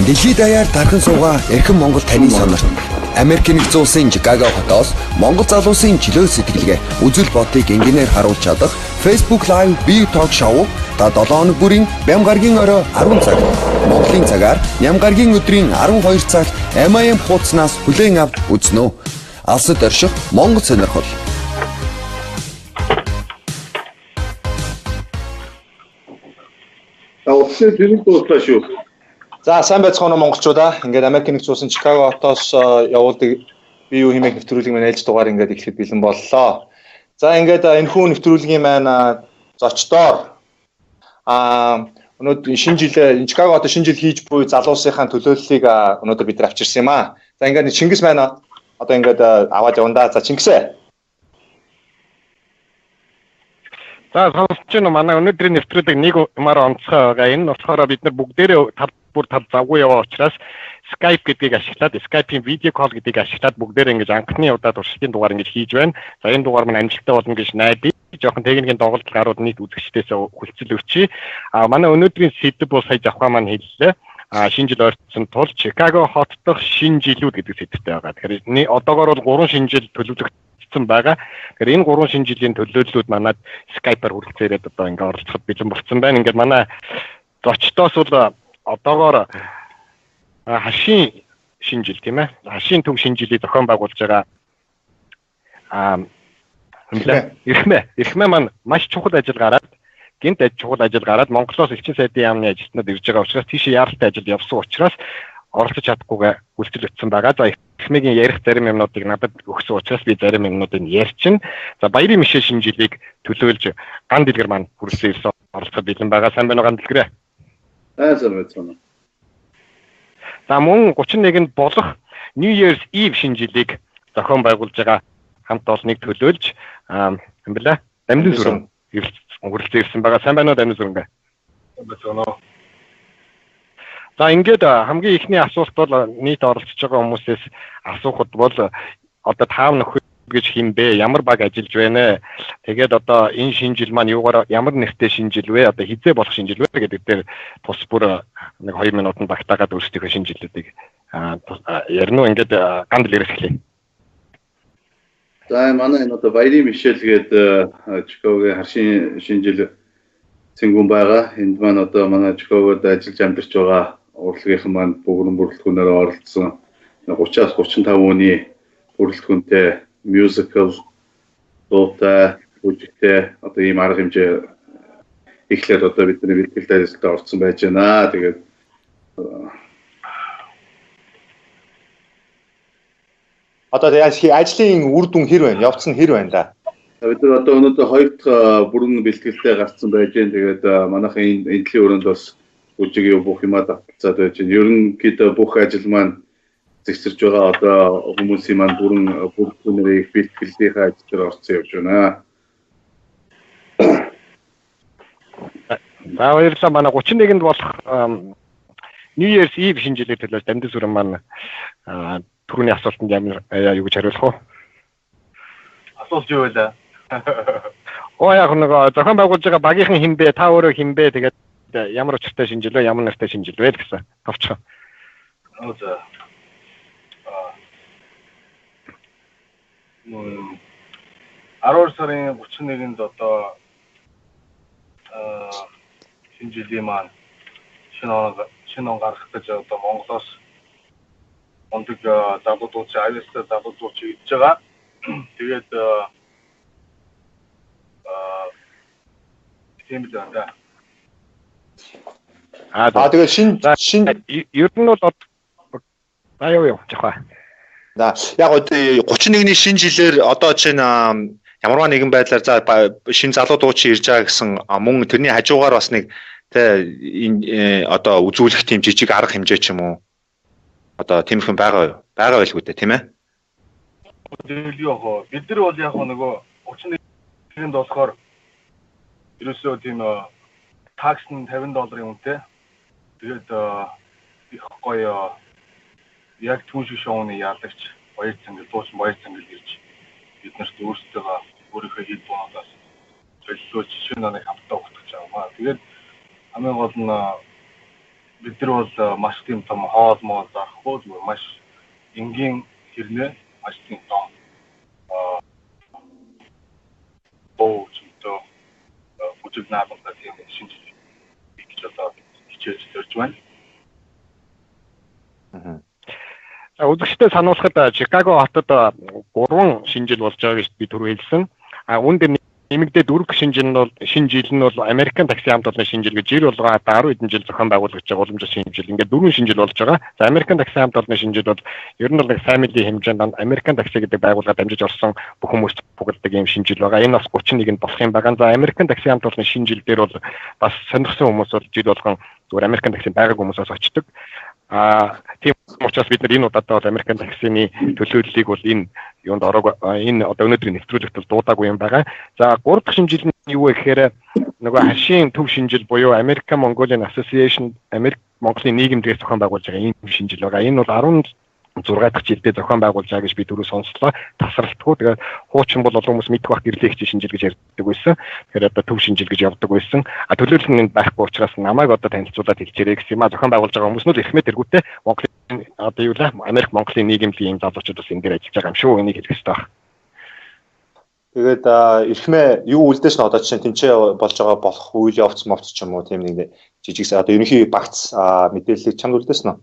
Дэлхийд даяар тархан суугаа эрхэм Монгол таны сонорт. Америк нэгдсэн улсын Чикаго хотоос Монгол залуусын чөлөө сэтгэлгээ үзэл бодлыг энгийнээр харуулж чадах Facebook Live бие ток шоу та 7 хоног бүрийн Бям гарагийн орой 10 цаг Монголын цагаар Ням гарагийн өдрийн 12 цагт MIM хуудаснаас хүлээн авч үзнэ. Алсад орших Монгол сонирхол. Улсын зэрэг дууслаа шүү. За сайн байцгаана монголчуудаа. Ингээд Америк нэгдсэн улсын Чикаго хотоос явуулдаг бие юу хэмээх нэвтрүүлгийн маань ээлж дугаар ингээд эхлэхэд бэлэн боллоо. За ингээд энэхүү нэвтрүүлгийн маань зочдоор өнөөдөр шинэ жил Чикаго хотод шинэ жил хийж буй залуусынхаа төлөөллийг өнөөдөр бид нар авчирсан юм аа. За ингээд Чингис маань одоо ингээд аваад явна да. За Чингисээ. За сонсож байна манай өнөөдрийн нэвтрүүлэг нэг юмараа онцгой байгаа. Энэ болохоор бид нар бүгдээрээ бүр тав завгүй яваа учраас Skype гэдгийг ашиглаад Skype-ийн видео колл гэдгийг ашиглаад бүгдээрээ ингэж анхны удаа туршлагын дугаар ингэж хийж байна. За энэ дугаар маань амжилттай болно гэж найдаа. Жохон техникийн тоглолт гарууд нийт үзэгчдээс хүлцэл өгчий. Манай өнөөдрийн сэдэв бол сая завхаа маань хэллээ. Шинэ жил ойртсон тул Чикаго хот дахь шинэ жилүүд гэдэг сэдвтэй байгаа. Тэгэхээр одоогоор бол 3 шинэ жил төлөвлөгдсөн байгаа. Тэгэхээр энэ 3 шинэ жилийн төлөөллүүд манад Skype-аар хүрэлцээрээд одоо ингэ оролцоход бэлэн болсон байна. Ингээд манай зочдоос бол одоогоор хашийн шинэ жил тийм ээ. Хашийн төв шинэ жилийг зохион байгуулж байгаа Эрхмээ маань маш чухал ажил гараад гинт чухал ажил гараад Монголоос элчин сайдын яамны ажилтнууд ирж байгаа учраас тийш яаралтай ажил явсан учраас оролцож чадахгүйгээ хүлцэл өтсөн байгаа. За Эрхмээгийн ярих зарим юмнуудыг надад өгсөн учраас би зарим юмнуудыг ярьчин. За баярын мишээ шинэ жилийг төлөөлж ган дэлгэр маань хүрэлцэн ирсэн оролцоход бэлэн байгаа. Сайн байна уу ган дэлгэрээ? Сайн байна. За мөн 31-нд болох New Year's Eve шинэ жилийг зохион байгуулж байгаа хамт олныг төлөөлж амбила Дамжин сүрэн хүрэлцэн ирсэн байгаа. Сайн байна уу Дамжин сүрэн? Сайн байна. За ингээд хамгийн ихний асуулт бол нийт оролцож байгаа хүмүүсээс асуухад бол одоо таав нөхөд гэж хинбэ, ямар баг ажиллаж байна. Тэгээд одоо энэ шинэ жил маань юугаар ямар нэртэй шинэ жил вэ? Одоо хизээ болох шинэ жил вэ гэдэг дээр тус бүр нэг 2 минутанд багтаагаад өөрсдийнхөө шинэ жилүүдийг ярина уу? Ингээд ган дэлгэрээс эхлэе. За манай энэ одоо баярын мишэл гээд Чикагогийн харшийн шинэ жил цэнгүүн байгаа. Энд маань одоо манай Чикагод ажиллаж амьдарч байгаа урлагийнхан маань бүгэн бүрэлдэхүүнээр оролцсон 30-аас 35 хүний бүрэлдэхүүнтэй musical дуутай бүжигтэй одоо ийм арга хэмжээ эхлээд одоо бидний бэлтгэл ажиллагаа орсон байж байна. Тэгээд Одоо ажлын үр дүн хэр байна? Явцсан хэр байна да? Бид нар одоо өнөөдөр 2 дахь бүрэн бэлтгэлтэй гарцсан байж байна. Тэгээд манайхын эндлийн өрөөнд бас бүжигийн бүх юмаа давталцаад байж байна. Ерөнхийдөө бүх ажил маань зэгсэрж байгаа одоо хүмүүсийн маань бүрэн их бэлтгэлийнхээ ажлаар орцсон явж байна. За баярлалаа. Манай 31-нд болох New Year's Eve шинэ жилийн төлөө Дамжин сүрэн маань түрүүний асуултанд юу гэж хариулах вэ? Асуулт юу вэ? Яг нэг зохион байгуулж байгаа багийнхан хинбэ, та өөрөө хинбэ, тэгээд ямар учиртай шинэ жил вэ, ямар нартай шинэ жил вэ гэсэн товчхон. За. 12 сарын 31-нд одоо шинэ жилийн маань шинэ он гарах гэж одоо Монголоос ондог залуудууд авьяастай залуудууд идж байгаа. Тэгээд тийм л байна. Тэгээд шинэ ер нь бол яа жахаа. За яг 31-ний шинэ жилээр одоо чинь ямарваа нэгэн байдлаар за шинэ залуудууд чи ирж байгаа гэсэн мөн тэрний хажуугаар бас нэг тэ одоо үзүүлэх тийм жижиг арга хэмжээ ч юм уу одоо тиймэрхэн байгаа байлгүй дээ тийм ээ. Бид нар бол яг нөгөө 31-нд болохоор ерөөсөө тийм такс нь $50 үнэтэй. Тэгээд их гоё яг түүшиг шоуны яалагч баяр цангал дуучин баяр цангал ирж бид нарт өөрсдөө өөрийнхөө хэл боонаас солилцооч шинэ нэг хамтдаа өгч байгаа. Тэгээд хамгийн гол нь бид нар бол маш тийм том хоол моо зарахгүй маш энгийн хэрнээ маш тийм том боочтой бүжиг наадмтай тийм шинжил гэж одоо хичээж зорж байна. Үзэгчдэд сануулхад Чикаго хотод 3 шинжил болж байгаа гэж би түрүү хэлсэн. Үүнд нэмэгдээд 4 шинэ жил нь бол Америкийн такси хамт олонны шинжил гэж 90 болгоо 10 хэдэн жил зохион байгуулагдж байгаа уламжлалт шинжил. Ингээд 4 шинжил болж байгаа. За Америкийн такси хамт олонны шинжил бол ер нь бол нэг family хэмжээнд Америкийн такси гэдэг байгууллага дамжиж орсон бүх хүмүүст бүгэлдэг юм шинжил байгаа. Энэ бас 31-нд болох юм байгаа. За Америкийн такси хамт олонны шинжил дээр бол бас сонирхсан хүмүүс бол жил болгон зүгээр Америкийн таксинд байгааг хүмүүсээс очдог. Тийм учраас бид нар энэ удаатай бол Америкийн таксины төлөөллийг бол энэ юунд энэ одоо өнөөдрийн нэвтрүүлэгт бол дуудаагүй юм байгаа. За 3 дахь шинжил нь юу вэ гэхээр нөгөө хашийн төв шинжил буюу American Mongolian Association Америк Монголын нийгэмдгээр зохион байгуулж байгаа ийм шинжил байгаа. Энэ бол 16 дахь жилдээ зохион байгуулж байгаа гэж би түрүү сонслоо. Тасралтгүй. Тэгээд хуучин бол олон хүмүүс мэдэх бах гэрлэгч шинжил гэж ярьдаг байсан. Тэгэхээр одоо төв шинжил гэж явдаг байсан. Төлөөлөл нь байхгүй учраас намайг одоо танилцуулаад хэлчихэрэй гэсэн юм. Зохион байгуулж байгаа хүмүүс нь эрхмээ тэргүүтээ Монголын одоо юу лээ Америк Монголын нийгэмдлийн ийм залуучууд бас энэ дээр ажиллаж байгаа юм шүү. Энийг хэлэх хэрэгтэй байна. Тэгээд эрхмээ юу үлдээш нь одоо чинь тэнцээ болж байгаа болох үйл явц мовц ч юм уу тийм нэг жижигсээ одоо ерөнхий багц мэдээллийг чамд үлдээсэн нь.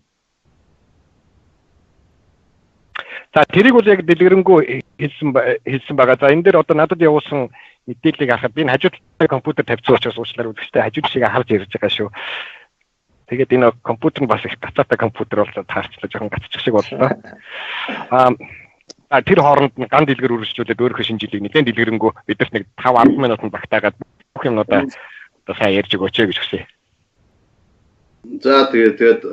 За тэрийг бол яг дэлгэрэнгүй хэлсэн байгаа. За энэ дээр одоо надад явуулсан мэдээллийг харахад би хажуудлын компьютер тавьсан учраас уучлаарай үзэгчтэй хажууд шиг харж ярьж байгаа шүү. Тэгээд энэ компьютер нь бас их гацаатай компьютер бол таарчлаа жоохон гацчих шиг боллоо. Тэр хооронд нь ган дэлгэр үргэлжлүүлээд өөрийнхөө шинжилгээг нэлээд дэлгэрэнгүй бидэрт нэг 5-10 минутанд багтаагаад бүх юмнуудаа одоо сайн ярьж өгөөч гэж хүсье. За тэгээд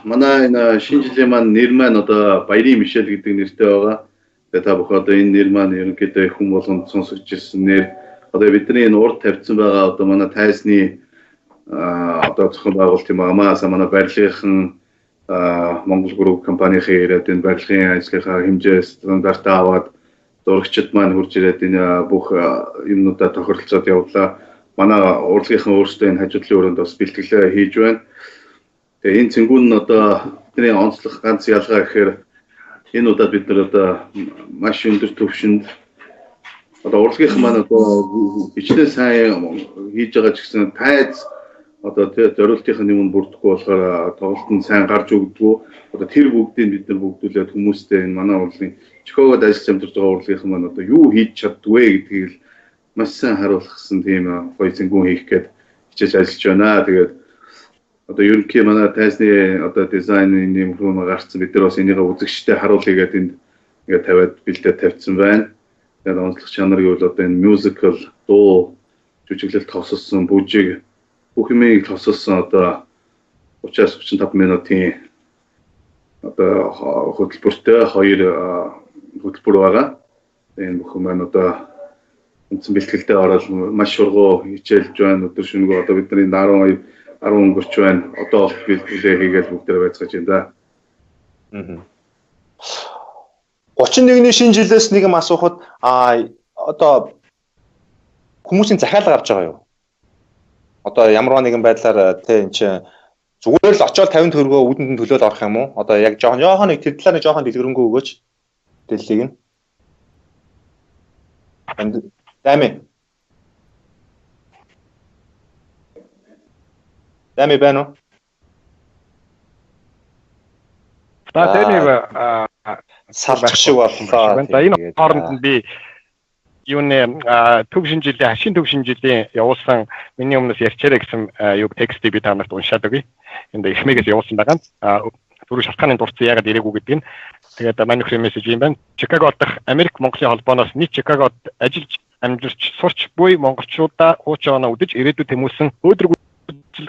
манай энэ шинэ жилийн маань нэр маань одоо Баярын Мишель гэдэг нэртэй байгаа. Тэгээд та бүхэн одоо энэ нэр маань ерөнхийдөө хүн болгонд сонсогч ирсэн нэр. Одоо бидний энэ урд тавьсан байгаа одоо манай тайсны одоо зохион байгуулалт юм амаас манай барилгын Монгол Group компанийн ирээд энэ барилгын ажлынхаа хэмжээ стандартаа аваад зурагчид маань хурж ирээд энэ бүх юмнуудаа тохиролцоод явуулаа. Манай урлагийнхан өөрсдөө энэ хажуудлын өрөөнд бас бэлтгэлээ хийж байна. Тэгээ энэ цэнгүүн нь одоо бидний онцлог ганц ялгаа гэхээр энэ удаад бид нар одоо маш өндөр түвшинд одоо урлагийнхан маань одоо хичнээн сайн хийж байгаа ч гэсэн тайз одоо тэр зориултын юм бүрдэхгүй болохоор тоглолтод сайн гарч өгдөггүй. Одоо тэр бүгдийг бид нар бүгдүүлээд хүмүүстээ энэ манай урлагийн Чикагод ажиллаж амьдарч байгаа урлагийнхан маань одоо юу хийж чаддгүй гэдгийг л маш сайн харуулсан тийм гоё цэнгүүн хийх гээд хичээж ажиллаж байна. Тэгээд одоо ерөнхий манай тайзны одоо дизайнын юм хүмүүс гарцсан бид нар бас энийг үзэгчтэй харуулъя гэдэг энд ингээд тавиад бэлдээ тавьсан байна. Тэгээд онцлог чанар гэвэл одоо энэ musical дуу жүжиглэлт тосолсон бүжиг бүх юмыг тосолсон одоо 30-35 минутын одоо хөтөлбөртэй 2 хөтөлбөр байгаа. Энэ бүх юм одоо үндсэн бэлтгэлтэй ороод маш шургуу хичээлж байна. Өдөр шөнөгүй одоо бидний 10 өнгөрч байна. Одоо бэлтгэлээ хийгээл бүгдээ байцгааж байна да. 31-ний шинэ жилээс нэг юм асуухад одоо хүмүүсийн захиалга авч байгаа юу? Одоо ямар нэгэн байдлаар тэ энэ чинь зүгээр л очиод 50 төгрөгөө үүдэнд нь төлөөд орох юм уу? Одоо яг жоохон нэг тэр талаар жоохон дэлгэрэнгүй өгөөч. Дэлхийг нь. Дами. Дами байна уу? Таатайнаа салчих шиг боллоо. Энэ хооронд нь би юуны төв шинжилгээ, хашийн төв шинжилгээ явуулсан миний өмнөөс ярьчаарэ гэсэн юг текстийг би та нарт уншаад өгье. Энд ихмээс явуулсан байгаа. Түрүү шалтгааны дурдсан ягаад ирээгүй гэдэг нь. Тэгээд манайх мессеж юм байна. Чикаго дахь Америк Монголын холбооноос нийт Чикагод ажиллаж амьдарч сурч буй монголчуудаа хуучин оноо үдэж ирээдүйд тэмүүлсэн өөдрөг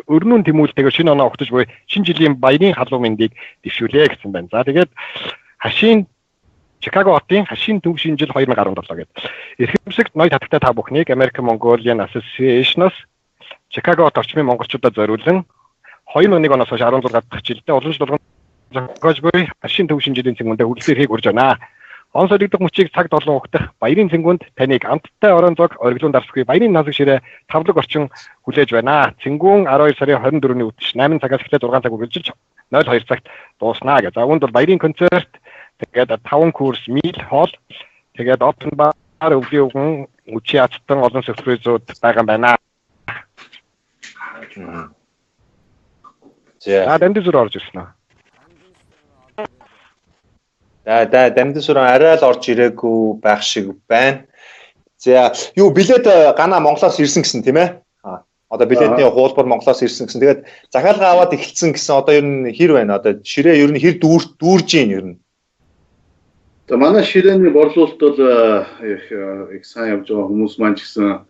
өрнүүн тэмүүлтэйгээр шинэ оноо огтж буй шинэ жилийн баярын халуун мэндийг дэвшүүлээ гэсэн байна. За тэгээд хашийн Чикаго хотын хашийн төв шинжил 2017 гэдэг. Эрхэмсэгт ноёд хатагтай та бүхнийг American Mongolian Association-оос Чикаго хот орчмын монголчуудад зориулсан 2001 оноос хойш 16 дахь жилдээ уламжлалт зохиож буй хашийн төв шинжилгээний цэнгүүндээ хүрэлцэн эрхийг урьж байна. Он солигдох мөчийг цаг 7 угтах баярын цэнгүүнд таныг амттай орон зог ориглон дарсгүй баярын насаг ширээ тавлаг орчин хүлээж байна. Цэнгүүн 12 сарын 24-ний үтш 8 цагаас эхлээд 6 цаг үргэлжилж 02 цагт дууснаа гэж. За үүнд бол баярын концерт, тэгээд 5 курс мил хоол, тэгээд open bar өвлийн үчи ацтан олон сюрпризүүд байгаа байна. За дамжин зүр орж ирсэн аа. Дамжин сүрэн арай л орж ирээгүй байх шиг байна. За юу билет гана Монголоос ирсэн гэсэн тийм ээ. Одоо билетний хуулбар Монголоос ирсэн гэсэн. Тэгээд захиалга аваад эхэлсэн гэсэн одоо ер нь хэр байна? Одоо ширээ ер нь хэр дүүрж ийн ер нь. За манай ширээний борлуулалт бол их сайн явж байгаа, хүмүүс маань ч гэсэн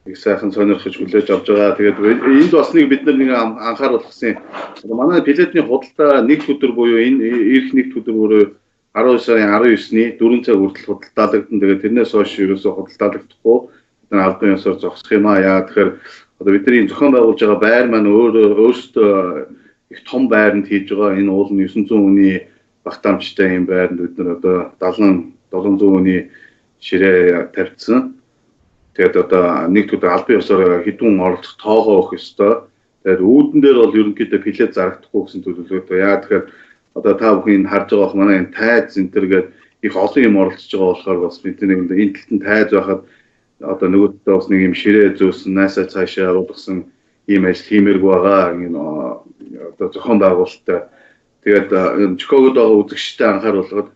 их сайхан сонирхож хүлээж авч байгаа. Тэгээд энд бас нэг бид нэг анхааруулах гэсэн. Манай билетний худалдаа нэг өдөр буюу энэ ирэх нэг өдөр буюу 12 сарын 19-ний 4 цаг хүртэл худалдаалагдсан. Тэгээд тэрнээс хойш ерөөсөө худалдаалагдахгүй бид албан ёсоор зогсох юм аа. Яа тэгэхээр одоо бидний зохион байгуулж байгаа байр маань өөрөөсөө их том байранд хийж байгаа. Энэ уул нь 900 хүний багтаамжтай юм байранд бид нар одоо 700 хүний ширээ тавьчихсан. Тэгээд одоо нэг өдөр албан ёсоор хэдэн оролцох тоогоо өгөх ёстой. Тэгээд үүдэн дээр бол ерөнхийдөө билет зарагдахгүй гэсэн төлөвлөгөөтэй. Яа тэгэхээр одоо та бүхэн харж байгаа манай энэ тайз энтергээд их олон юм оролцож байгаа болохоор бас бидний энэ талтан тайз байхад одоо нөгөөдөө бас нэг юм ширээ зөөсөн, найсаа цаашаа явуулсан ийм ажил хиймээргүй байгаа. Энэ одоо зохион байгуулалттай. Тэгээд Чикагод байгаа үзэгчтэй анхааруулгаад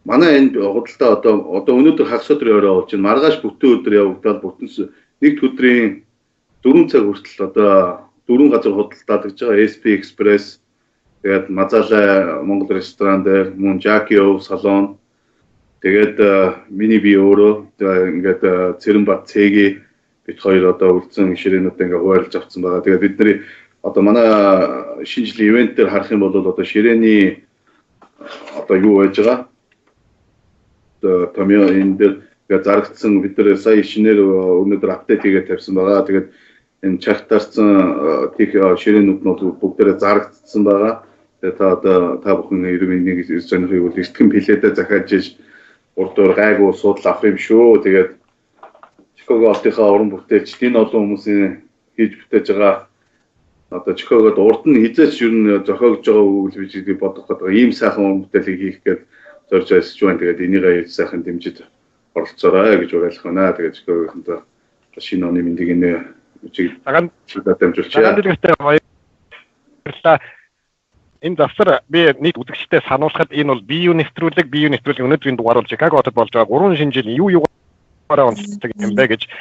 манай энэ худалдаа одоо өнөөдөр хагас өдөр өрөө болж байна. Маргааш бүтэн өдөр явагдаад бүтэн нэг өдрийн 4 цаг хүртэл одоо 4 газар худалдаалж байгаа. SP Express, тэгээд Мазалай Монгол ресторан дээр, мөн Жакио салон, тэгээд миний би өөрөө ингээд Цэрэнбат цэгийн бид хоёр одоо үлдсэн ширээнүүдээ ингээд хуваарлаж авсан байгаа. Тэгээд бидний одоо манай шинэ жилийн ивент дээр харах юм бол одоо ширээний одоо юу байж байгаа? Томьёо энэ дээр зарагдсан бид нар сая шинээр өнөөдөр апдейт хийгээд тавьсан байгаа. Тэгээд энэ чартаарсан тех ширээнүүд нь бүгдээрээ зарагдсан байгаа. Тэгээд та бүхэн ерөнхийдөө нэг сонирхыг үл эртгэн билетээ захиаж иж урдуур гайгүй суудлаа авах юм шүү. Тэгээд Чикаго хотынхаа уран бүтээлч энэ олон хүмүүсийн хийж бүтээж байгаа одоо Чикагод урд нь хизээч ер нь зохиогдож байгаа үйл bijиг бодох гэдэг ийм сайхан уран бүтээлийг хийх гээд зорж ажиллаж байна. Тэгээд энийг сайхан дэмжиж оролцоорой гэж уриалах байна. Тэгээд Чикагохонтой шинэ оны мэндийг энэ үчиг дамжуулчихъя. Энэ завсар би нийт үзэгчтэй сануулхад энэ бол бие нэвтрүүлэг өнөөдрийн дугаар бол Чикаго хотод болж байгаа 3 шинэ жил юугаараа онцлог юм бэ гэж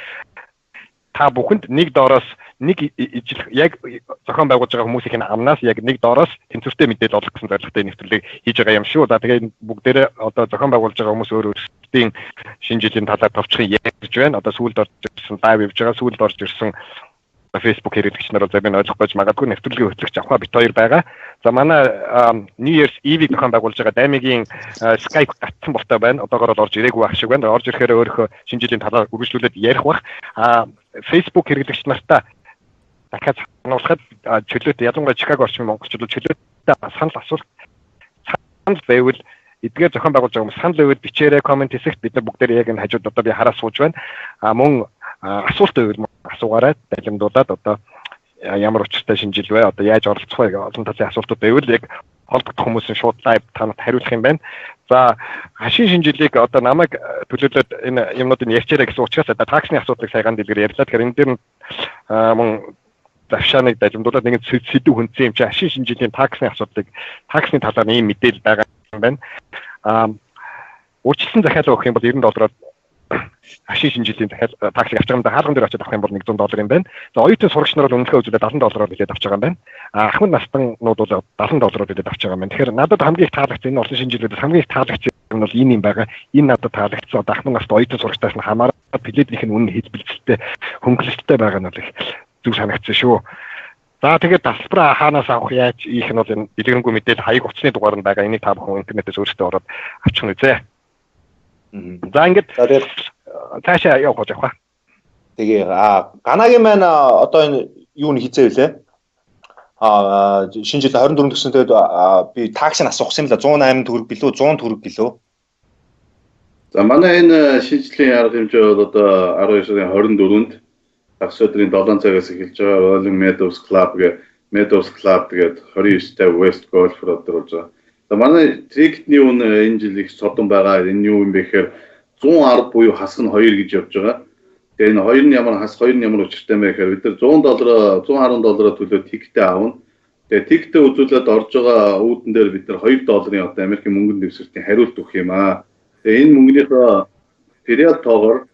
та бүхэнд нэг доороос нэг ижил яг зохион байгуулж байгаа хүмүүсийн амнаас яг нэг доороос тэнцвэртэй мэдээлэл олох гэсэн зорилготой нэвтрүүлэг хийж байгаа юм шүү. За тэгээд бүгдээрээ одоо зохион байгуулж байгаа хүмүүс өөрсдийн шинэ жилийн талаар товчхон ярьж байна. Одоо сүүлд орж ирсэн лайв хийж байгаа, сүүлд орж ирсэн Facebook хэрэглэгч нар бол зарим нь ойлгохгүй магадгүй нэвтрүүлгийн хөтлөгч авах бит хоёр байгаа. За манай New Year's Eve-ийг зохион байгуулж байгаа Даймигийн Skype татсан болтой байна. Одоогоор орж ирээгүй байх шиг байна. Орж ирэхээр өөрийнхөө шинэ жилийн талаар үргэлжлүүлээд ярих бах. Facebook хэрэглэгч нартаа дахиад сануулхад чөлөөтэй ялангуяа Чикаго орчмын монголчууд чөлөөтэй санал асуулт байвал эдгээр зохион байгуулж байгаа хүмүүс санал байвал бичээрэй, комент хэсэгт бид нар бүгдээ яг энэ хажууд одоо би хараа сууж байна. Мөн асуулт байвал асуугаарай, далимдуулаад одоо ямар учиртай шинэ жил вэ? Одоо яаж оролцох вэ? Олон талын асуултууд байвал яг холбогдох хүмүүсийн шууд лайв танад хариулах юм байна. За хашийн шинэ жилийг одоо намайг төлөөлөөд энэ юмнуудыг ярьчаарай гэсэн учраас таксны асуудлыг саяхан дэлгэр ярьлаа. Тэгэхээр энэ дээр мөн завшааныг далимдуулаад нэгэн сэдв хүнсэн юм чи хашийн шинэ жилийн таксны асуудлыг таксны талаар ийм мэдээлэл байгаа юм байна. Өөрчлөлтийн захиалга өгөх юм бол $90 хашийн шинэ жилийн захиалга таксыг авч байгаа юм да хаалган дээр очиж авах юм бол $100 юм байна. За оюутан сурагч нар бол үнэлгээ үзүүлээд $70 хэлээд авч байгаа юм байна. Ахмад настаннууд бол $70 хэлээд авч байгаа юм байна. Тэгэхээр надад хамгийн их таалагдсан энэ олон шинэ жилүүдээс хамгийн их таалагдсан юм бол энэ юм байгаа. Энэ надад таалагдсан. Одоо ахмад наст оюутан сурагчдаас нь хамаарат билетийнх нь үнэ хэлбэлцэлтэй хөнгөлөлттэй байгаа нь бол их зүг санагдсан шүү. За тэгээд тасалбараа хаанаас авах яаж ийх нь бол энэ дэлгэрэнгүй мэдээлэл хаяг утасны дугаар нь байгаа. Энийг та бүхэн интернетээс өөрсдөө ороод авчих нь үзье. За ингээд цаашаа явах гэж байна. Тэгээ ганагийн маань одоо энэ юу н хийцээ вүлээ? Шинэ жил 24 гэсэн тэгээд би таксыг асуусан юм л 108 төгрөг билүү 100 төгрөг билүү? За манай энэ шинжлэлийн арга хэмжээ бол одоо 12 сарын 24-нд хагас өдрийн 7 цагаас эхэлж байгаа Rolling Meadows Club тэгээд 29-тай West Golf-оор одоо болж байгаа. За манай трикетний үн энэ жил их содон байгаа. Энэ юу юм бэ гэхээр 110 буюу хасах нь 2 гэж явж байгаа. Тэгээ энэ 2 нь ямар учиртай юм бэ гэхээр бид нар $110 төлөө тикетээ аавна. Тэгээ тикетээ үзүүлээд орж байгаа үүдэн дээр бид нар $2 одоо Америкийн мөнгөнд дэвсгэртийн хариулт өгөх юм аа. Тэгээ энэ мөнгөнийхөө период тоогоор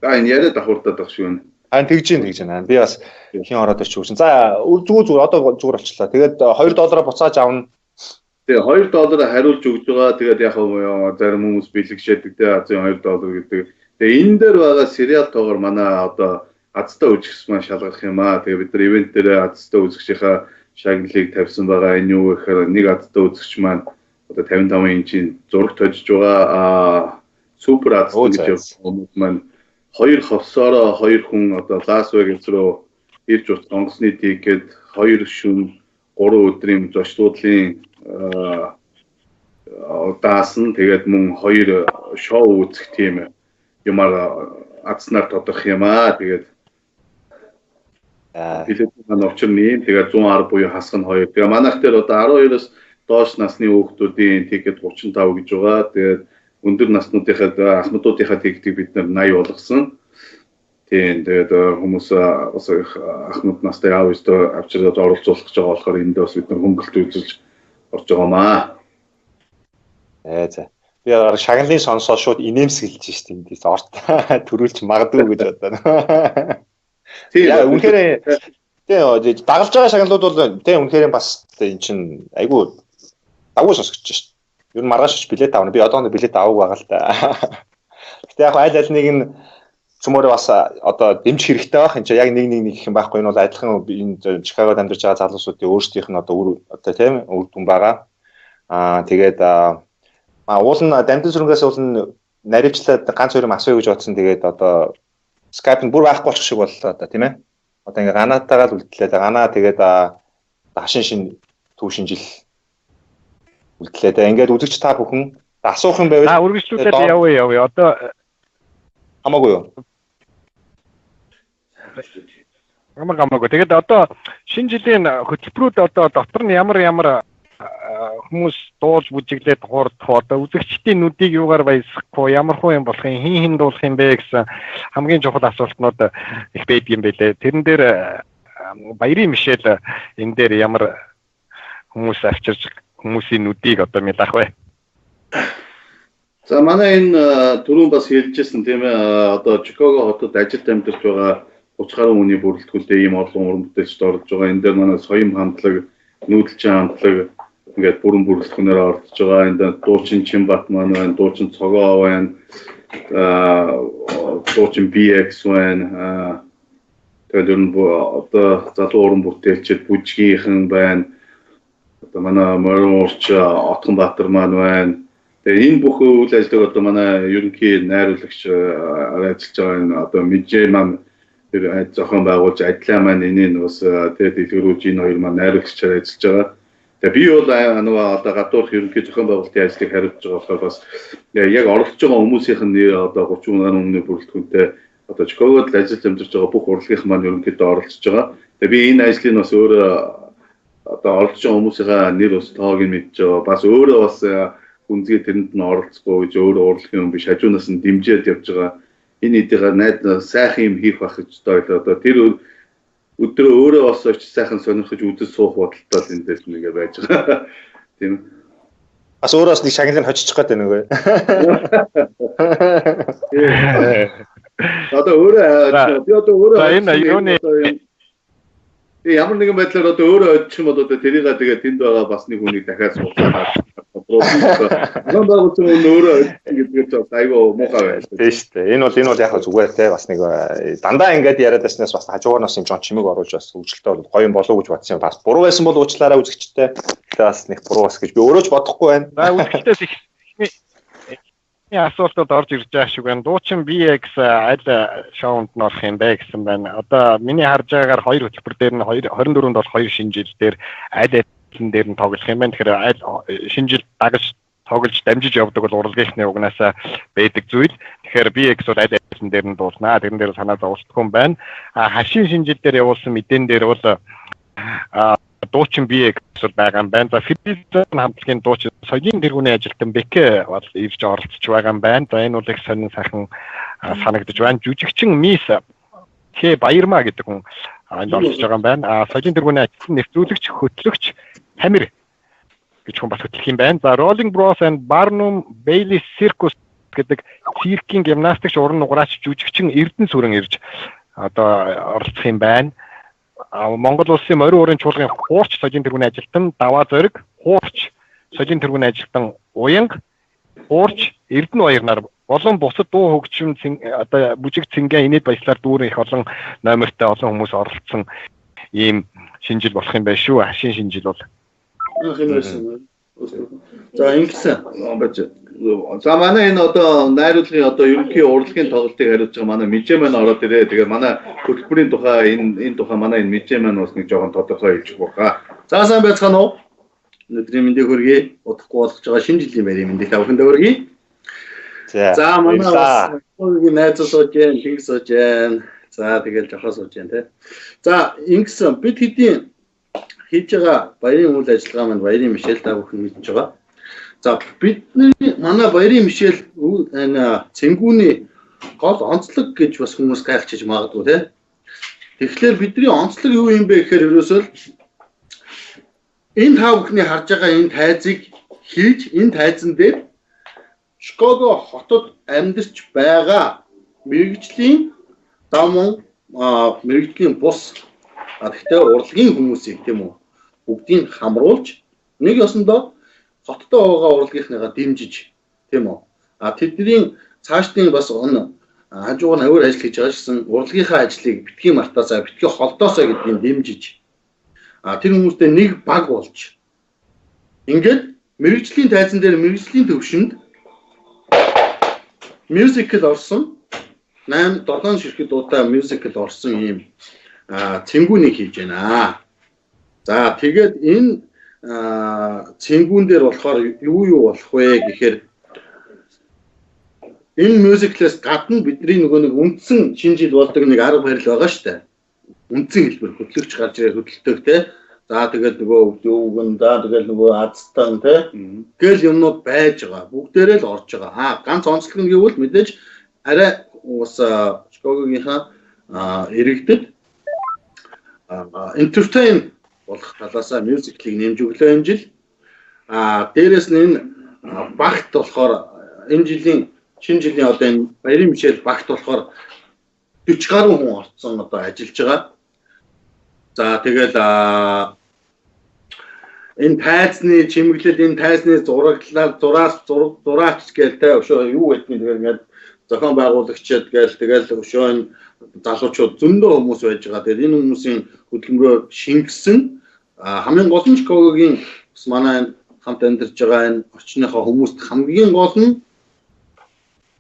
энэ яриа давхурдаад байх шүү. Тэгж байна. Би бас хин ороод ирчих үгүй. За зүгээр одоо зүгээр болчлаа. Тэгээд $2 буцааж авна. Тэгээ $2 хариулж өгж байгаа. Тэгээд яг зарим хүмүүс бэлэгшээдэг те $2 гэдэг. Тэгээ энэ дээр байгаа сериал тоогоор манай одоо азтай үзэгч маань шалгах юм аа. Тэгээ бид нар ивент дээр азтай үзэгчийнхаа шагналыг тавьсан байгаа. Энэ юу гэхээр нэг азтай үзэгч маань одоо 55 инчийн зураг тожж байгаа. Супер азтай гэж хүмүүс маань 2 ховсоороо 2 хүн одоо Лас Вегас руу ирж ус онгоцны тикет 2 шөнө 3 өдрийн зочлуудлын даасан тэгээд мөн 2 шоу үзэх тийм юмар адснаар тодорх юм аа. Тэгээд билет маань очир нэм тэгээд 110 буюу хасах нь 2. Тэгээ манайх дээр одоо 12-оос доош насны хүүхдүүдийн тикет 35 гэж байгаа. Тэгээд өндөр наснуудынхаа ахмадуудынхаа тикетийг бид 80 болгосон. Тийм тэгээд хүмүүс бас ахмад настай яав өстө авчираад оролцуулах гэж байгаа болохоор энд бас бид хөнгөлт үзүүлж орж байгаамаа. За. Би шагналын сонсоо шууд инээмсэглэж штеп эндээс орт төрүүлж магадгүй гэж бодоо. Тийм үнэхээр тийм дагалж байгаа шагналууд бол тийм үнэхээр бас эн чин айгүй дагуу сонсогч штеп. Ер нь маргааш билет авна. Би одооно билет авах байгаа л да. Гэтэ яг аль нэг нь цөмөрөө бас одоо дэмжих хэрэгтэй байх. Энд чинь яг нэг гэх юм байхгүй. Энэ бол адилхан энэ Чикагод амьдарч байгаа залуусуудын өөрсдийнх нь одоо тийм үр дүн байгаа. Тэгээд уул нь дамжин сүрэнгээс уул нь наривчлаад ганц хоёр асууя гэж бодсон. Тэгээд одоо Skype нь бүр байхгүй болчих шиг боллоо одоо тийм ээ. Одоо ингээ ганаатайгаа л үлдлээ. Ганаа тэгээд хашин төв шинжил үлдлээ. Ингээд үзэгч та бүхэн асуух юм байвал үргэлжлүүлээд явъя. Одоо хамаагүй юу? Хамаагүй. Тэгээд одоо шинэ жилийн хөтөлбөрүүд одоо дотор нь ямар хүмүүс дуулж бүжиглээд хуурдах одоо үзэгчдийн нүдийг юугаар баясгахгүй ямар хуу юм болох юм хин дуулах юм бэ гэсэн хамгийн чухал асуултнууд их байдаг юм байлээ. Тэрэн дээр баярын мишэл энэ дээр ямар хүмүүс авчирч хүмүүсийн нүдийг одоо мэдах вэ? За манай энэ түрүүн бас хэлжсэн тийм ээ одоо Чикаго хотод ажилд амьдарч байгаа 30 гаруй хүний бүрэлдэхүүнтэй ийм олон уран бүтээлчд орж байгаа. Энэ дээр манай соём хамтлаг, нүүдэлчин хамтлаг ингээд бүрэн бүрэлдэхүүнээр орж байгаа. Энд дуучин Чимбат маань байна, дуучин Цогоо байна, дуучин BX байна. Тэгээд ер нь одоо залуу уран бүтээлчд бүжгийнхэн байна. Одоо манай Морч Отгонбаатар маань байна. Тэгээ энэ бүх үйл ажиллагааг одоо манай ерөнхий найруулагч ажиллаж байгаа энэ одоо Мижээ маань тэр зохион байгуулж адилаа маань энийг бас тэгээд дэлгэрүүлж энэ хоёр маань найруулагчаар ажиллаж байгаа. Тэгээ би бол нөгөө одоо гадуурх ерөнхий зохион байгуулалтын ажлыг хариуцж байгаа болохоор бас яг оролцож байгаа хүмүүсийнх нь одоо 30 гаруй өмнө бүрэлдэхүүнтэй одоо Чикагод ажиллаж амьдарч байгаа бүх урлагийнх маань ерөнхийдөө оролцож байгаа. Тэгээ би энэ ажлыг бас өөрөө одоо оролцож байгаа хүмүүсийнхаа нэр ус тоог нь мэдж байгаа. Бас өөрөө бас үнзгээ тэрэнд нь оролцохгүй гэж өөрөө урлагийн хүн биш хажуунаас нь дэмжиж явж байгаа. Энэ хэдийгээр найд сайхан юм хийх байх гэж одоо тэр өдрөө өөрөө бас очиж сайхан сонирхож үзэж суух бодолтой энэ дэс нэгэ байж байгаа. Тийм. Бас өөрөөс нэг шагналыг хоччих гээд байна үгүй. Одоо өөрөө би одоо өөрөө энэ юуны ямар нэгэн байдлаар одоо өөрөө очих юм бол одоо тэрийг тэгээд тэнд байгаа бас нэг хүнийг дахиад суулгаад зам байгуулсан нь өөрөө гэдгээр ч айгүй муухай байна. Тийм шүү дээ. Энэ бол яг зүгээр те бас нэг дандаа ингээд яриад байснаас бас хажуугаас юм жон чимэг оруулж бас хөгжилтэй гоё юм болов гэж бодсон юм. Бас буруу байсан бол уучлаарай үзэгчтэй. Тэгээ бас нэг буруу бас гэж би өөрөө ч бодохгүй байна. Үзэгчдээс их асуултууд орж ирж байгаа шиг байна. Дуучин BX аль шоунд нь орох юм бэ гэсэн байна. Одоо миний харж байгаагаар хоёр хөтөлбөр дээр нь 24-нд бол 2 шинэ жил дээр аль найзлан дээр нь тоглох юм байна. Тэгэхээр аль шинэ жил дагаж тоглож дамжиж явдаг бол урлагийнхны угнаасаа байдаг зүйл. Тэгэхээр би X бол аль найзлан дээр нь дуулнаа. Тэрэн дээр санаа зовсдох юм байна. Хашийн шинэ жил дээр явуулсан мэдэн дээр бол дуучин би X бол байгаа юм байна. За Филиппин хамтлагийн дуучин соёлын тэргүүний ажилтан Бэкэ бол ирж оролцож байгаа юм байна. За энэ бол их сонин сайхан санагдаж байна. Жүжигчин Мис К Баярмаа гэдэг хүн энд оролцож байгаа юм байна. Соёлын тэргүүний ажилтан нэвтрүүлэгч хөтлөгч Тамир гэж хүн бас хөтлөх юм байна. За Rolling Bros and Barnum Bailey Circus гэдэг циркийн гимнастикч уран нугараач жүжигчин Эрдэнэ сүрэн ирж одоо оролцох юм байна. Монгол улсын морин уурын чуулган хуурч соёлын тэргүүний ажилтан Даваа Зориг, хуурч соёлын тэргүүний ажилтан Уянга, хуурч Эрдэнэ Баяр нар болон бусад дуу хөгжим одоо бүжиг цэнгээ инээд баяслаар дүүрэн их олон номертой олон хүмүүс оролцсон ийм шинжил болох юм байна шүү. Хашийн шинжил бол. За ингэсэн байж. За манай энэ одоо найруулгын одоо ерөнхий урлагийн тоглолтыг хариуцж байгаа манай Мижээ маань ороод ирээ. Тэгээ манай хөтөлбөрийн тухай энэ тухай манай энэ Мижээ маань бас нэг жоохон тодорхой хэлж байгаа. За сайн байцгаана уу? Өнөөдрийн мэндийг хүргэе. Удахгүй болгож байгаа шинэ жилийн баярын мэндийг та бүхэнд хүргэе. За манай найзууд сууж जैन, хинг сууж जैन. За тэгэл жохоо сууж जैन тий. За ингэсэн бид хэдийн хийж байгаа баярын үйл ажиллагаа маань баярын мишэл та бүхэн мэдж байгаа. За бидний манай баярын мишэл энэ цэнгүүний гол онцлог гэж бас хүмүүс гайхчихж магадгүй тий. Тэгэхээр бидний онцлог юу юм бэ гэхээр ерөөсөө энэ та бүхний харж байгаа энэ тайзыг хийж энэ тайзан дээр Шикаго хотод амьдарч байгаа мэрэгжлийн дамун мэрэгжлийн бус гэхдээ урлагийн хүмүүсийг тийм үү бүгдийг хамруулж нэг ёсондоо хоттой байгаа урлагийнхныгаа дэмжиж тийм үү тэдний цаашдын бас хажуугаар нь авир ажил хийж байгаа гэсэн урлагийнхаа ажлыг битгий мартаасаа битгий холдоосоо гэдгийг дэмжиж тэр хүмүүстэй нэг баг болж ингээд мэрэгжлийн тайзан дээр мэрэгжлийн төвшөнд мюзикл орсон 8-7 ширхэг дуутай мюзикл орсон юм цэнгүүнийг хийж байна. За тэгээд энэ цэнгүүн дээр болохоор юу болох вэ гэхээр энэ мюзиклээс гадна бидний нөгөө нэг үндсэн шинэ жил болдог нэг арга барил байгаа шүү дээ. Үндсэн хэлбэр хөтлөгч гарч ирээ хөдөлтөг те. За тэгээд нөгөө юугэн да тэгээд нөгөө азтан те. Гэл юмнууд байж байгаа. Бүгдээрээ л орж байгаа. Ганц онцлог нь гэвэл мэдээж арай ус Шикагогийнхаа иргэдэд entertain болох талаасаа мюзиклийг нэмж өглөө энэ жил. Дээрээс нь энэ багт болохоор энэ жилийн шинэ жилийн одоо энэ баярын мишэл багт болохоор 40 гаруй хүн орцсон одоо ажиллаж байгаа. За тэгэл энэ тайзны чимэглэл энэ тайзны зураач гэлтэй өшөө юу гэдгийг тэгэхээр ингээд зохион байгуулагчид тэгэл өшөө залуучууд зөндөө хүмүүс байж байгаа. Тэгээд энэ хүмүүсийн хөдөлмөрөөр шингэсэн хамгийн гол нь Шикагогийн бас манай хамт амьдарч байгаа энэ орчныхоо хүмүүст хамгийн гол нь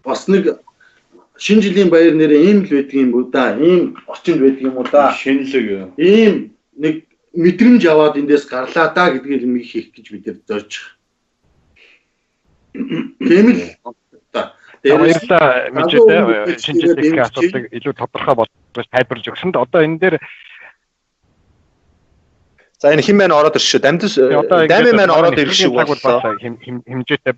бас нэг шинэ жилийн баяр нэрээ ийм л байдаг юм уу да. Ийм орчинд байдаг юм уу да. Шинэлэг. Ийм нэг мэдрэмж аваад эндээс гарлаа да гэдгийг нэг хийх гэж бид нар зорж байгаа. Тийм л Баярлалаа мэдээтэй шинэ жилийн асуудлыг илүү тодорхой болгож тайлбарлаж өгсөнд одоо энэ дээр за энэ хэн мэн ороод ирж шүү. Дами мэн ороод ирж шиг болсон. Хэмжээтэй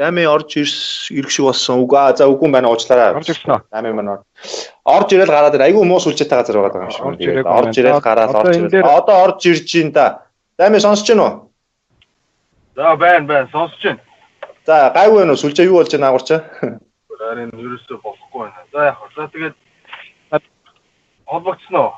Дами орж ирэх шиг болсон. За үгүй байна уучлаарай. Дами мэн орж ирэл гараад ир. Айгүй муу сүлжээтэй газар байгаа юм шиг. Орж ирэл гараад орж ирэл. Одоо орж ирж байна да. Дами сонсож байна уу? За байна сонсож байна. За гайгүй байна уу? Сүлжээ юу болж байна агуурчаа? Харин ерөөсөө болохгүй байна. За яг хөө тэгээд холбогдсон уу?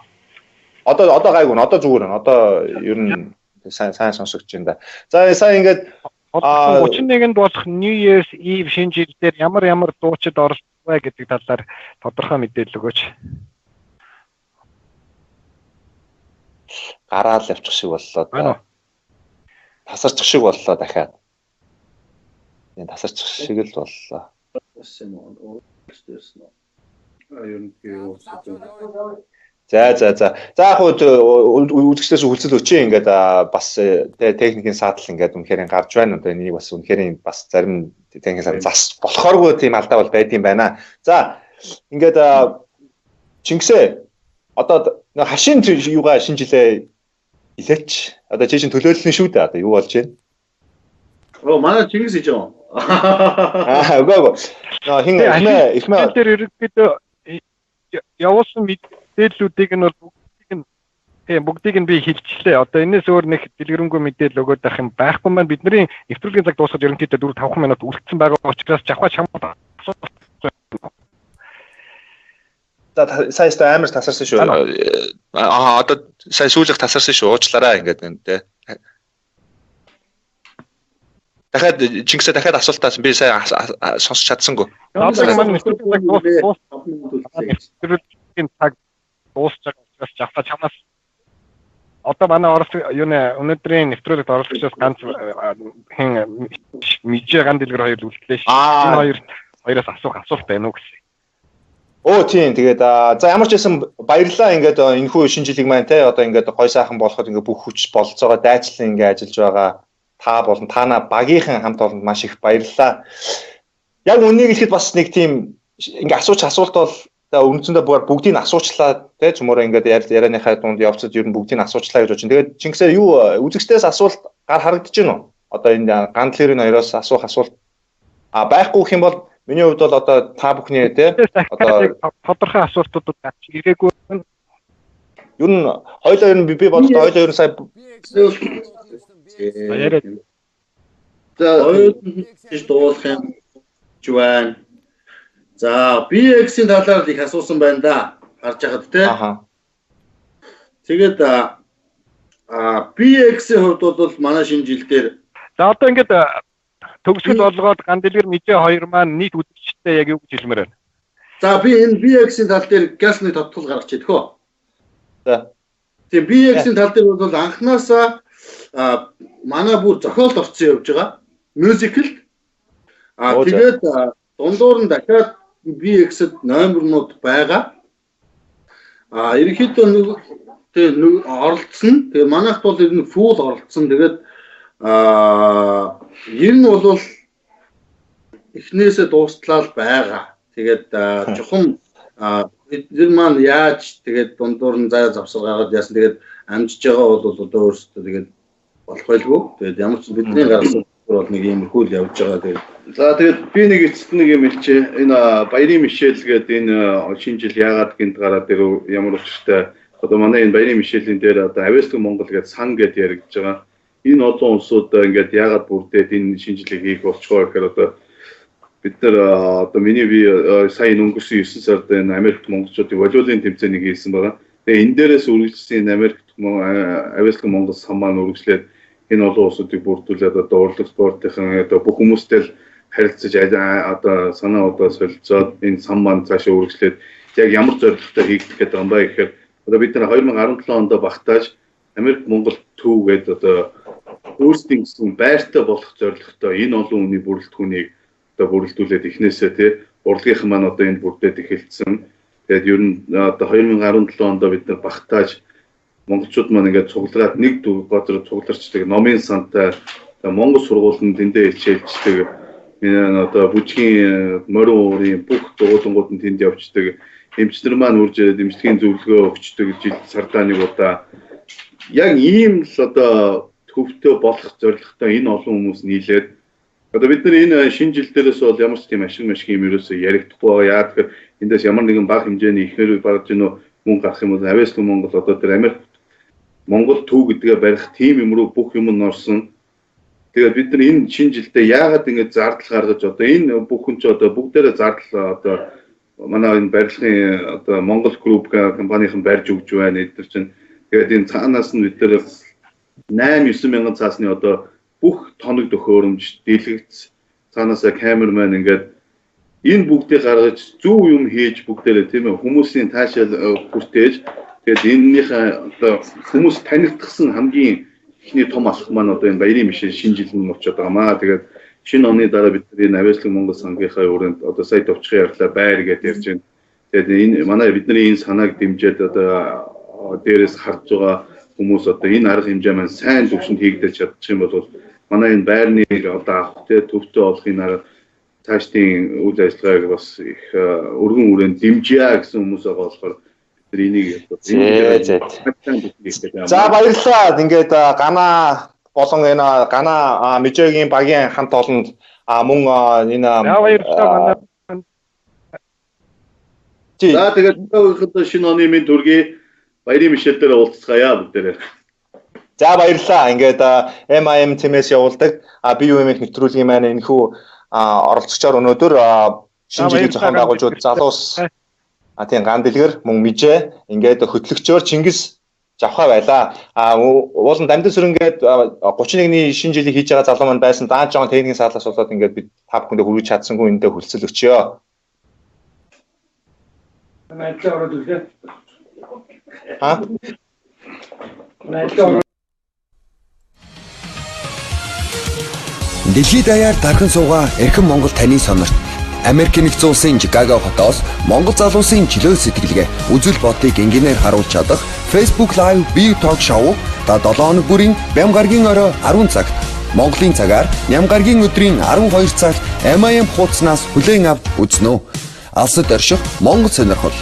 Одоо гайгүй нэ. Одоо зүгээр байна. Одоо ер нь сайн сонсогдож байна да. За сайн ингээд 31-нд болох New Year's Eve шинэ жил дээр ямар дуучид оролцох вэ гэдэг талаар тодорхой мэдээлэл өгөөч. Гараал явчих шиг боллоо да. Тасарчих шиг боллоо дахиад. Энэ тасарчих шиг л боллоо. За. За яг үзэгчдээс хүлцэл өчөө ингээд бас техникийн саатал ингээд үнэхээр гарч байна. Одоо энийг бас үнэхээр бас зарим техникийн саатал зас болохооргүй тийм алдаа бол байдсан байна. За ингээд Чингисээ одоо хашийн юугаа шинжилээ илээч. Одоо чи чинь төлөөлөл нь шүү дээ. Одоо юу болж байна? Манай Чингис хийж байгаа. Үгүй. Хин ихмээ тэр ерөөдөө явуулсан мэдээллүүдийг нь бол бүгдийг нь би хэлчихлээ. Одоо энэс өөр нэг дэлгэрэнгүй мэдээлэл өгөөд байх юм байхгүй маань бидний нэвтрүүлгийн цаг дуусахад ерөнхийдөө 4-5 минут үлдсэн байгаа учраас жавхаа чамд. За сая амар тасарсан шүү. Одоо сая сүүлэх тасарсан шүү. Уучлаарай ингээд энэ. Дахиад Чингисээ дахиад асуултаас би сая сонсч чадсангүй. Одоо маань нэвтрүүлгийн цаг дуусах учраас жавхаа чамаас одоо манай Орос юуны өнөөдрийн нэвтрүүлэгт оролцогчдоос ганц хин мэдээ ган дэлгэр хоёр үлдлээ шүү. Энэ хоёроос асуулт байна уу гэсэн. Оо тийм тэгээд за ямар ч байсан баярлалаа ингээд энэхүү шинэ жилиг маань те одоо ингээд гой сайхан болоход ингээд бүх хүч болцоогоо дайчлан ингээд ажиллаж байгаа та болон тана багийнхан хамт олонд маш их баярлалаа. Яг үнийг хэлэхэд бас нэг тийм ингээд асуулт бол үндсэндээ бүгдийг нь асуучлаа те цөмөрөө ингээд ярианыхаа дунд явцад ер нь бүгдийг нь асуучлаа гэж бодчих. Тэгээд Чингисээр юу үзэгчдээс асуулт гар харагдаж байна уу? Одоо энэ гандлэрийн хоёроос асуулт байхгүй гэх юм бол миний хувьд бол одоо та бүхний те одоо тодорхой асуултуудад гарч ирээгүй нь ер нь хоёлоо ер нь би бодлоо хоёлоо ер нь сая хоёрын дуулах юм жуан. За BX-ийн талаар их асуусан байна да. Гарч яхад те. Тэгээд BX-ийн хувьд бол манай шинэ жил дээр за одоо ингээд төгсгөл болгоод ган дэлгэр мэдээ хоёр маань нийт үзэгчтэй яг юу гэж хэлмээр байна. За би энэ BX-ийн тал дээр газ нэг тодтол гаргачих тэхөө. За. Тэгээ BX-ийн тал дээр бол анханасаа манай бүр зохиолд орцсон явж байгаа. Мюзиклд. Тэгээд дундуур нь дахиад BX-д номернууд байгаа. Ерөнхийдөө нэг оролцсон. Тэгээ манайх бол ер нь фул оролцсон. Тэгээд ер нь бол эхнээсээ дуустлаа байгаа. Тэгээд чухам эдгээр маань яаж тэгээд дундуур нь зай завсар гаргаад яасан тэгээд амжиж байгаа бол одоо өөрсдөө тэгээд болох байлгүй. Тэгээд ямар ч бидний гаргасан бол нэг юм хөл явж байгаа. Тэгээд за тэгээд би нэг эцэст нэг юм хэлчихэ. Энэ Баярын Мишель гэдэг энэ шинэ жил яагаад гинт гараад дээр ямар учиртай. Одоо манай энэ Баярын Мишелийн дээр одоо Авестг Монгол гэдэг сан гэдээ яригдж байгаа. Энэ олон улсууд ингээд яагаад бүрдээд энэ шинэ жилийг хийх болчихоо гэхээр одоо бид нар одоо миний би сая өнгөрсөн 9 сард энэ Америкт монголчуудын волейболын тэмцээнийг хийсэн байгаа. Тэгээ энэ дээрээс үргэлжлсэн Америкт Авестг Монгол сан маань үргэлжлээд энэ олон улсуудыг бүрдүүлээд одоо урлаг спортын одоо бүх хүмүүстэй л харилцаж одоо санаа одоо солилцоод энэ сан маань цаашаа үргэлжлээд яг ямар зорилготой хийгдэх гэдэг юм ба гэхээр одоо бид нар 2017 онд багтааж Америк Монгол төв гэдэг одоо өөрсдийн гэсэн байртай болох зорилготой энэ олон хүний бүрэлдэхүүнийг одоо бүрэлдүүлээд эхнээсээ тий урлагийнхан маань одоо энэ бүрдээд эхэлсэн. Тэгээд ер нь одоо 2017 онд бид нар багтааж монголчууд маань ингээд цуглараад нэг газар цугларчдаг номын сантай Монгол сургуулиуд тэндээ хичээлждэг. Энэ одоо бүжгийн морин уурын бүх дуулангууд нь тэнд явждаг. Эмчнэр маань үрж дэмжлэгийн зөвлөгөө өгчдөг жил сардаа нэг удаа. Яг ийм л одоо төвтэй болох зорилготой энэ олон хүмүүс нийлээд одоо бид нар энэ шинэ жил дээрээс бол ямар ч тийм ашиг юм ерөөсөө яригдахгүй байгаа. Яа тэгэхээр эндээс ямар нэгэн бага хэмжээний ихнэр барж гинөө мөнгө гарах юм бол Авестг Монгол одоо тэр Америк Монгол төв гэдгээ барих тим юм руу бүх юм нь орсон. Тэгээд бид нар энэ шинэ жилдээ яагаад ингэж зардал гаргаж одоо энэ бүхэн ч одоо бүгдээрээ зардал одоо манай энэ барилгын одоо Монгол Group компанийн барьж өгч байна. Эдгээр чинь тэгээд энэ цаанаас нь бид нар 8-9 мянган цаасны одоо бүх тоног төхөөрөмж дэлгэц цаанаасаа камерман ингээд энэ бүгдийг гаргаж зөв юм хийж бүгдээрээ тийм ээ хүмүүсийн таашаал хүртээж тэгээд энэнийхээ одоо хүмүүс танигдсан хамгийн ихний том алхам маань одоо энэ Баярын Мишель шинэ жил нь очоод байгаамаа. Тэгээд шинэ оны дараа бид энэ Авестг Монгол сангийнхаа өрөөнд одоо сая товчхон ярьлаа байр гэдээ ярьж байна. Тэгээд энэ манай бидний энэ санааг дэмжиж одоо дээрээс харж байгаа хүмүүс одоо энэ арга хэмжээ маань сайн төвшөнд хийгдэж чадчих юм бол манай энэ байрныг одоо авах төвтэй олохын арга цаашдын үйл ажиллагааг бас их өргөн хүрээнд дэмжиж гэсэн хүмүүс байгаа болохоор бид энийг За баярлалаа. Ингээд Гана болон энэ Гана Мижогийн багийн хамт олонд мөн энэ баярлалаа манай. За тэгээд өнөөдөр шинэ оны минь төргий баярын мишэл дээр уулзцгаая бүгдээрээ. За баярлалаа. Ингээд MIM тимээс явуулдаг BUM-ийн нэвтрүүлгийн маань энэхүү оролцогчоор өнөөдөр шинэ жилийн зохион байгуулжууд залуус тийм ган дэлгэр мөн Мижээ ингээд хөтлөгчөөр Чингис Жавхаа байлаа. Уулын Дамдын сүрэнгээд 31-ний шинэ жилийг хийж байгаа залуу маань байсан. Даан жоон техникийн саалаас болоод ингээд бид та бүхэндээ хүргэж чадсангүй эндээ хөлцөл өчьё. Найдлаа ороод үлээ. Дэлхийд даяар тархан суугаа эрхэм Монгол таны сонорт Америк нэгдсэн улсын Чикаго хотоос Монгол залуусын чөлөө сэтгэлгээ үзэл бодлыг энгийнээр харуулж чадах Facebook Live Big Talk Show та 7 хоног бүрийн Бям гарагийн орой 10 цагт Монголын цагаар Ням гарагийн өдрийн 12 цагт MIM хуудаснаас хүлээн авч үзнэ. Алсад орших Монгол сонирхол